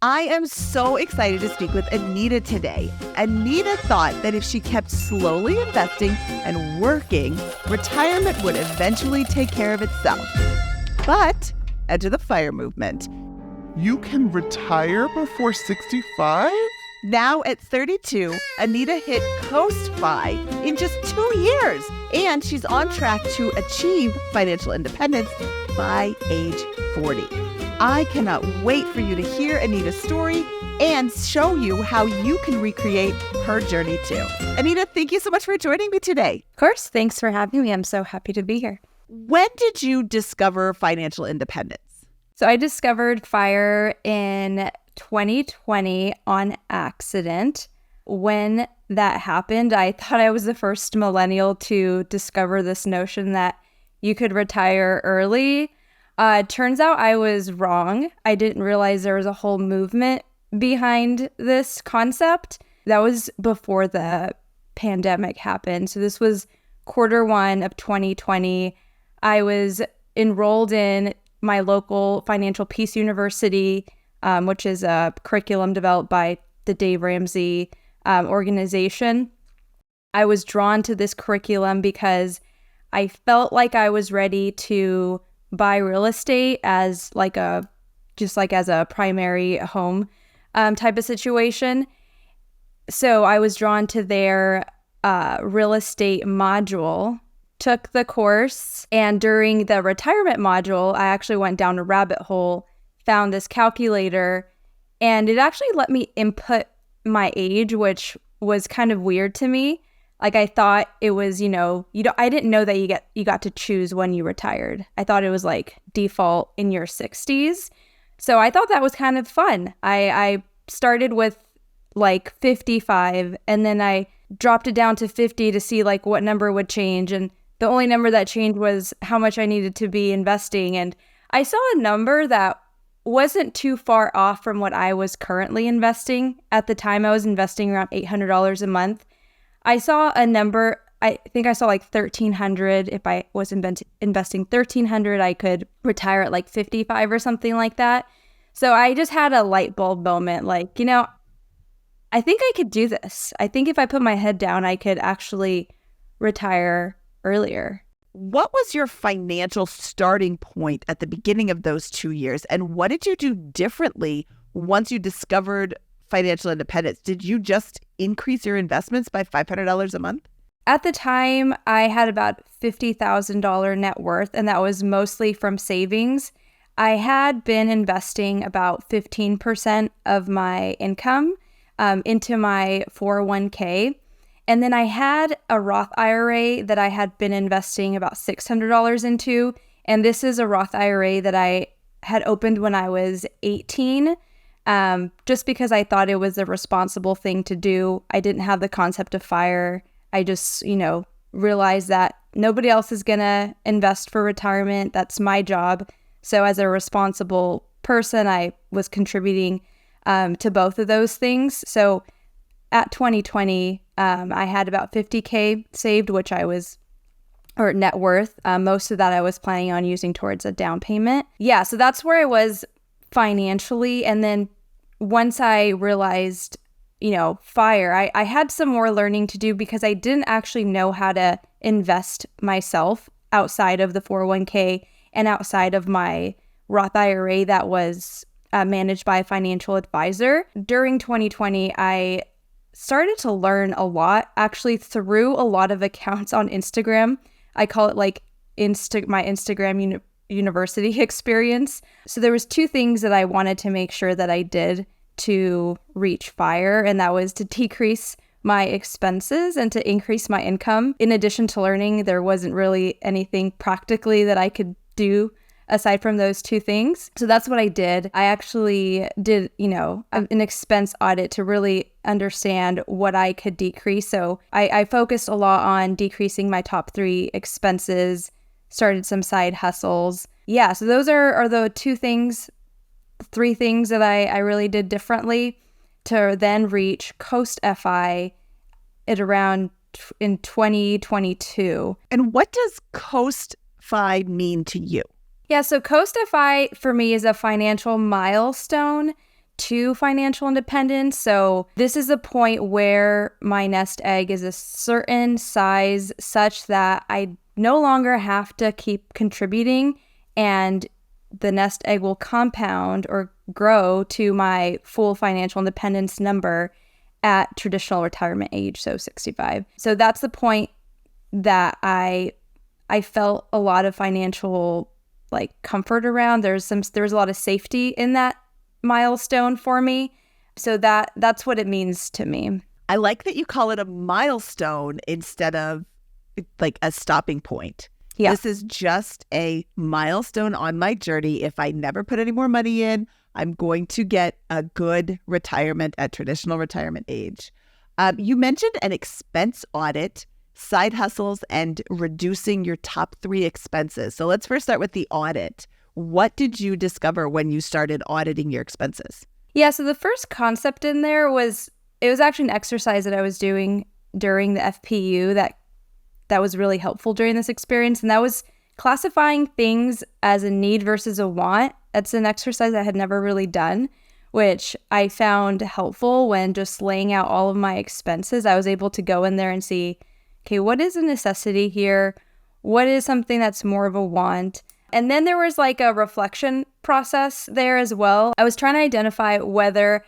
I am so excited to speak with Anita today. Anita thought that if she kept slowly investing and working, retirement would eventually take care of itself. But enter the FIRE movement. You can retire before 65? Now at 32, Anita hit Coast FI in just 2 years, and she's on track to achieve financial independence by age 40. I cannot wait for you to hear Anita's story and show you how you can recreate her journey too. Anita, thank you so much for joining me today. Of course. Thanks for having me. I'm so happy to be here. When did you discover financial independence? So I discovered FIRE in 2020 on accident. When that happened, I thought I was the first millennial to discover this notion that you could retire early. Turns out I was wrong. I didn't realize there was a whole movement behind this concept. That was before the pandemic happened. So this was Q1 of 2020. I was enrolled in my local Financial Peace University, which is a curriculum developed by the Dave Ramsey organization. I was drawn to this curriculum because I felt like I was ready to buy real estate as as a primary home type of situation. So I was drawn to their real estate module, took the course, and during the retirement module, I actually went down a rabbit hole, found this calculator, and it actually let me input my age, which was kind of weird to me. Like I thought it was, I didn't know that you got to choose when you retired. I thought it was like default in your 60s. So I thought that was kind of fun. I started with like 55 and then I dropped it down to 50 to see like what number would change. And the only number that changed was how much I needed to be investing. And I saw a number that wasn't too far off from what I was currently investing. At the time, I was investing around $800 a month. I saw a number, I think I saw like $1,300. If I was investing $1,300, I could retire at like 55 or something like that. So I just had a light bulb moment, like, I think I could do this. I think if I put my head down, I could actually retire earlier. What was your financial starting point at the beginning of those 2 years? And what did you do differently once you discovered financial independence? Did you just increase your investments by $500 a month? At the time, I had about $50,000 net worth, and that was mostly from savings. I had been investing about 15% of my income into my 401k. And then I had a Roth IRA that I had been investing about $600 into. And this is a Roth IRA that I had opened when I was 18. Just because I thought it was a responsible thing to do. I didn't have the concept of FIRE. I just, realized that nobody else is going to invest for retirement. That's my job. So as a responsible person, I was contributing to both of those things. So at 2020, I had about $50K saved, or net worth. Most of that I was planning on using towards a down payment. Yeah, so that's where I was financially. And then once I realized, FIRE, I had some more learning to do because I didn't actually know how to invest myself outside of the 401k and outside of my Roth IRA that was managed by a financial advisor. During 2020, I started to learn a lot, actually through a lot of accounts on Instagram. I call it like my Instagram university experience. So there was 2 things that I wanted to make sure that I did to reach FIRE, and that was to decrease my expenses and to increase my income. In addition to learning, there wasn't really anything practically that I could do aside from those 2 things. So that's what I did. I actually did, an expense audit to really understand what I could decrease. So I focused a lot on decreasing my top 3 expenses, started some side hustles. Yeah, so those are the 3 things that I really did differently to then reach Coast FI at around in 2022. And what does Coast FI mean to you? Yeah, so Coast FI for me is a financial milestone to financial independence. So this is a point where my nest egg is a certain size such that I no longer have to keep contributing, and the nest egg will compound or grow to my full financial independence number at traditional retirement age, so 65. So that's the point that I felt a lot of financial comfort around. There was a lot of safety in that milestone for me. So that's what it means to me. I like that you call it a milestone instead of a stopping point. Yeah. This is just a milestone on my journey. If I never put any more money in, I'm going to get a good retirement at traditional retirement age. You mentioned an expense audit, side hustles, and reducing your top 3 expenses. So let's first start with the audit. What did you discover when you started auditing your expenses? Yeah, so the first concept in there was actually an exercise that I was doing during the FPU that was really helpful during this experience. And that was classifying things as a need versus a want. That's an exercise I had never really done, which I found helpful when just laying out all of my expenses. I was able to go in there and see, okay, what is a necessity here? What is something that's more of a want? And then there was a reflection process there as well. I was trying to identify whether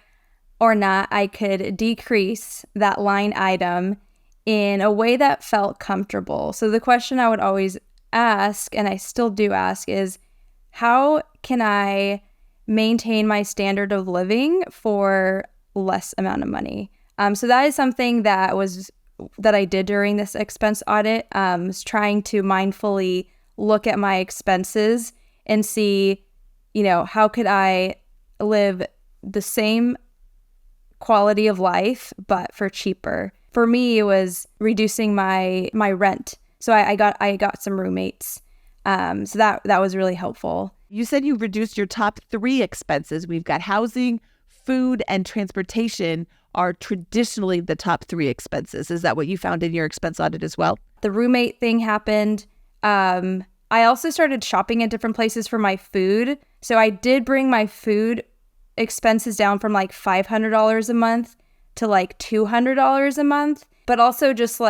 or not I could decrease that line item in a way that felt comfortable. So the question I would always ask, and I still do ask, is how can I maintain my standard of living for less amount of money? So that is something that I did during this expense audit. Was trying to mindfully look at my expenses and see, how could I live the same quality of life but for cheaper. For me, it was reducing my rent. So I got some roommates. So that was really helpful. You said you reduced your top 3 expenses. We've got housing, food, and transportation are traditionally the top 3 expenses. Is that what you found in your expense audit as well? The roommate thing happened. I also started shopping at different places for my food. So I did bring my food expenses down from $500 a month to $200 a month. But also just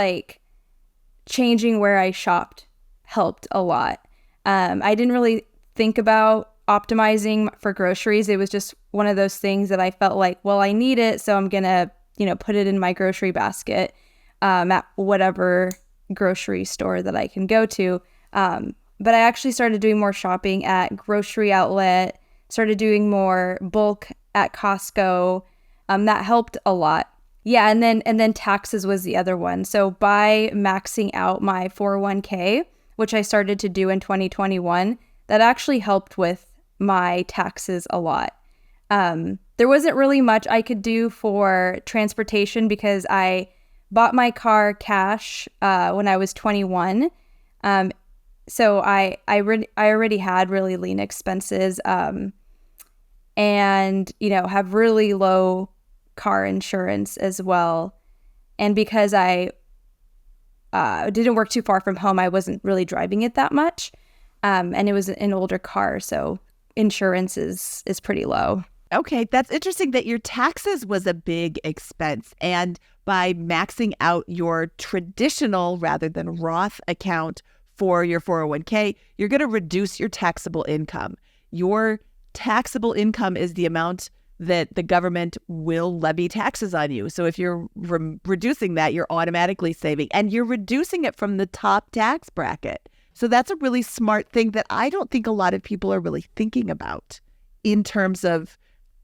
changing where I shopped helped a lot. I didn't really think about optimizing for groceries. It was just one of those things that I felt I need it, so I'm gonna, put it in my grocery basket at whatever grocery store that I can go to. But I actually started doing more shopping at grocery outlet, started doing more bulk at Costco. That helped a lot. Yeah, and then taxes was the other one. So by maxing out my 401k, which I started to do in 2021, that actually helped with my taxes a lot. There wasn't really much I could do for transportation because I bought my car cash when I was 21. So I already had really lean expenses and, have really low car insurance as well. And because I didn't work too far from home, I wasn't really driving it that much. And it was an older car, so insurance is pretty low. Okay, that's interesting that your taxes was a big expense. And by maxing out your traditional rather than Roth account for your 401k, you're going to reduce your taxable income. Your taxable income is the amount that the government will levy taxes on you. So if you're reducing that, you're automatically saving, and you're reducing it from the top tax bracket. So that's a really smart thing that I don't think a lot of people are really thinking about in terms of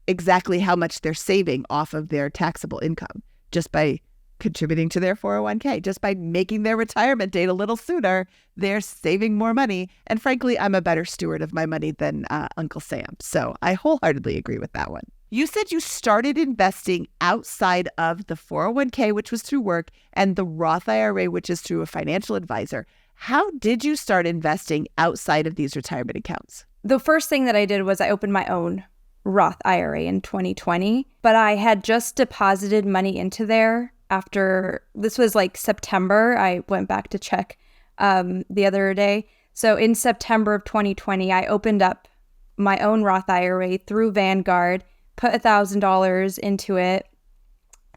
exactly how much they're saving off of their taxable income just by contributing to their 401k, just by making their retirement date a little sooner. They're saving more money. And frankly, I'm a better steward of my money than Uncle Sam. So I wholeheartedly agree with that one. You said you started investing outside of the 401k, which was through work, and the Roth IRA, which is through a financial advisor. How did you start investing outside of these retirement accounts? The first thing that I did was I opened my own Roth IRA in 2020, but I had just deposited money into there after, this was September. I went back to check the other day. So in September of 2020, I opened up my own Roth IRA through Vanguard, put $1,000 into it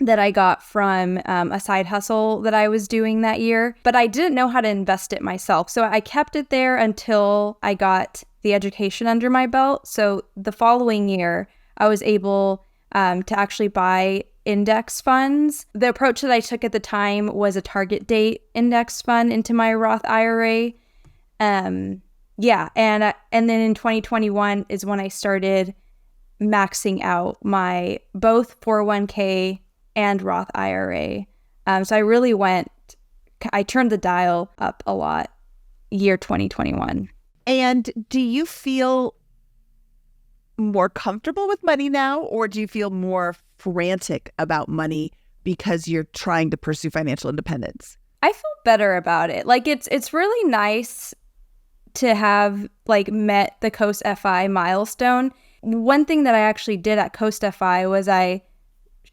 that I got from a side hustle that I was doing that year, but I didn't know how to invest it myself. So I kept it there until I got the education under my belt. So the following year, I was able to actually buy index funds. The approach that I took at the time was a target date index fund into my Roth IRA. And then in 2021 is when I started maxing out my both 401k and Roth IRA. So I turned the dial up a lot year 2021. And do you feel more comfortable with money now, or do you feel more frantic about money because you're trying to pursue financial independence? I feel better about it. Like it's really nice to have like met the Coast FI milestone. One thing that I actually did at Coast FI was I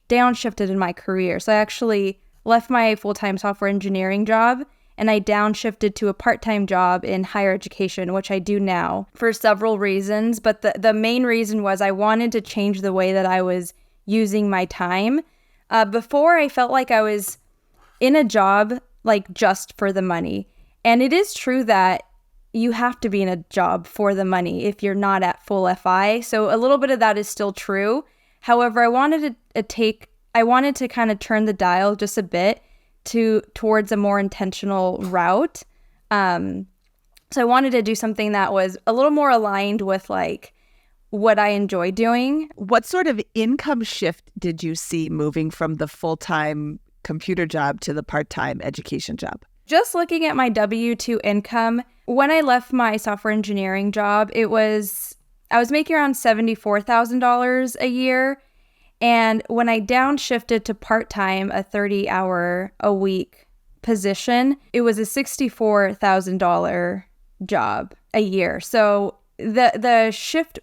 downshifted in my career. So I actually left my full-time software engineering job and I downshifted to a part-time job in higher education, which I do now for several reasons. But the main reason was I wanted to change the way that I was using my time. Before, I felt like I was in a job like just for the money. And it is true that you have to be in a job for the money if you're not at full FI. So a little bit of that is still true. However, I wanted to kind of turn the dial just a bit towards a more intentional route. So I wanted to do something that was a little more aligned with like what I enjoy doing. What sort of income shift did you see moving from the full-time computer job to the part-time education job? Just looking at my W-2 income, when I left my software engineering job, I was making around $74,000 a year. And when I downshifted to part-time, a 30-hour-a-week position, it was a $64,000 job a year. So the shift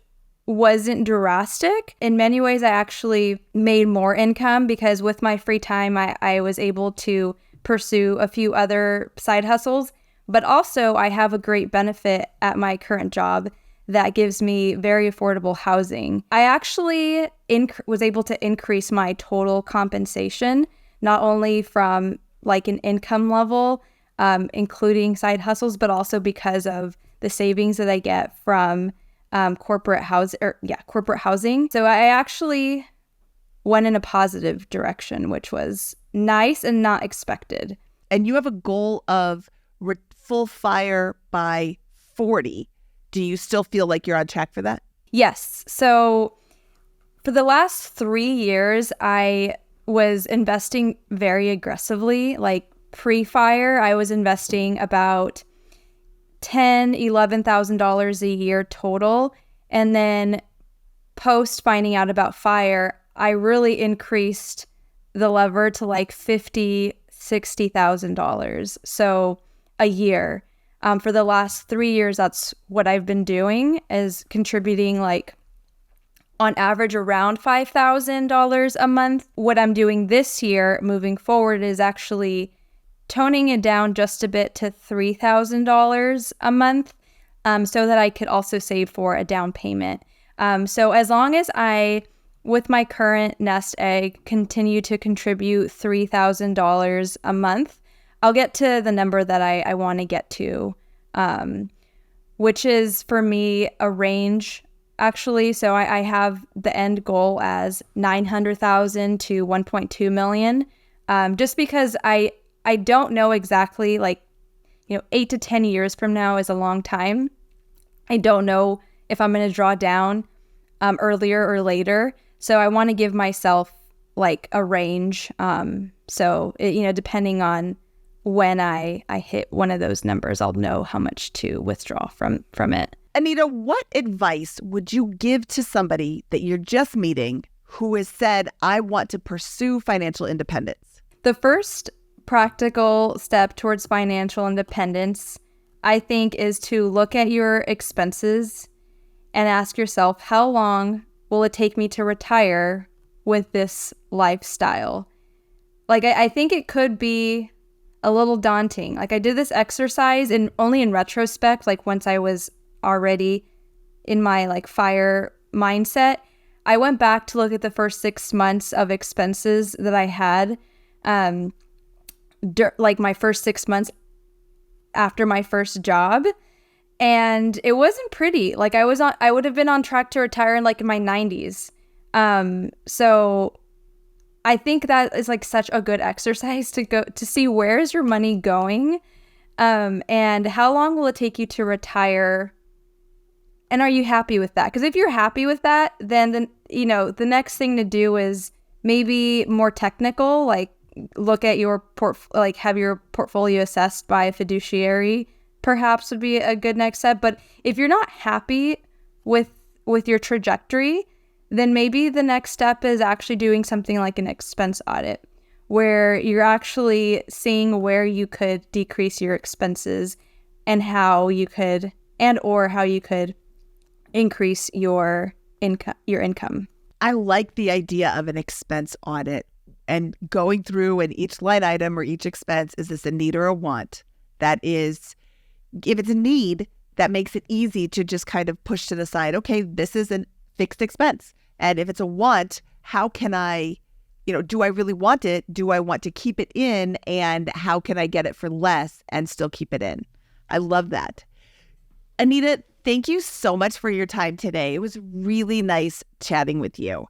wasn't drastic. In many ways, I actually made more income because with my free time, I was able to pursue a few other side hustles. But also, I have a great benefit at my current job that gives me very affordable housing. I actually was able to increase my total compensation, not only from like an income level, including side hustles, but also because of the savings that I get from corporate housing. So I actually went in a positive direction, which was nice and not expected. And you have a goal of full fire by 40. Do you still feel like you're on track for that? Yes. So for the last 3 years, I was investing very aggressively. Like pre-fire, I was investing about $11,000 a year total. And then post finding out about fire, I really increased the lever to like $60,000. So a year. For the last 3 years, that's what I've been doing, is contributing like on average around $5,000 a month. What I'm doing this year moving forward is actually toning it down just a bit to $3,000 a month, so that I could also save for a down payment. So as long as I, with my current nest egg, continue to contribute $3,000 a month, I'll get to the number that I want to get to, which is for me a range actually. So I have the end goal as $900,000 to $1.2 million, just because I don't know exactly, like, 8 to 10 years from now is a long time. I don't know if I'm going to draw down earlier or later. So I want to give myself like a range. So depending on when I hit one of those numbers, I'll know how much to withdraw from it. Anita, what advice would you give to somebody that you're just meeting who has said, I want to pursue financial independence? The first practical step towards financial independence, I think, is to look at your expenses and ask yourself, how long will it take me to retire with this lifestyle? Like, I think it could be a little daunting. Like, I did this exercise and only in retrospect, like once I was already in my like fire mindset, I went back to look at the first 6 months of expenses that I had, like my first 6 months after my first job. And it wasn't pretty. Like I would have been on track to retire in like my 90s. So I think that is like such a good exercise to go to see where is your money going, and how long will it take you to retire, and are you happy with that? Because if you're happy with that, then the next thing to do is maybe more technical, like look at your have your portfolio assessed by a fiduciary. Perhaps would be a good next step. But if you're not happy with your trajectory, then maybe the next step is actually doing something like an expense audit, where you're actually seeing where you could decrease your expenses and how you could increase your income. I like the idea of an expense audit and going through, and each line item or each expense, is this a need or a want? That is, if it's a need, that makes it easy to just kind of push to the side. Okay, this is a fixed expense. And if it's a want, how can I, do I really want it? Do I want to keep it in? And how can I get it for less and still keep it in? I love that. Anita, thank you so much for your time today. It was really nice chatting with you.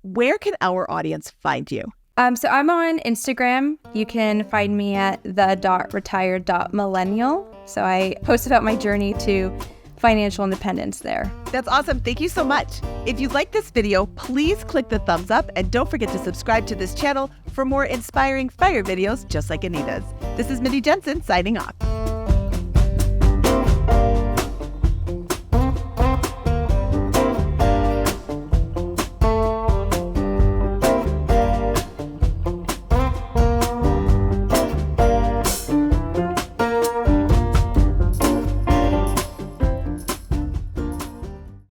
Where can our audience find you? So I'm on Instagram. You can find me at the.retired.millennial. So I post about my journey to financial independence there. That's awesome. Thank you so much. If you like this video, please click the thumbs up and don't forget to subscribe to this channel for more inspiring fire videos just like Anita's. This is Mindy Jensen signing off.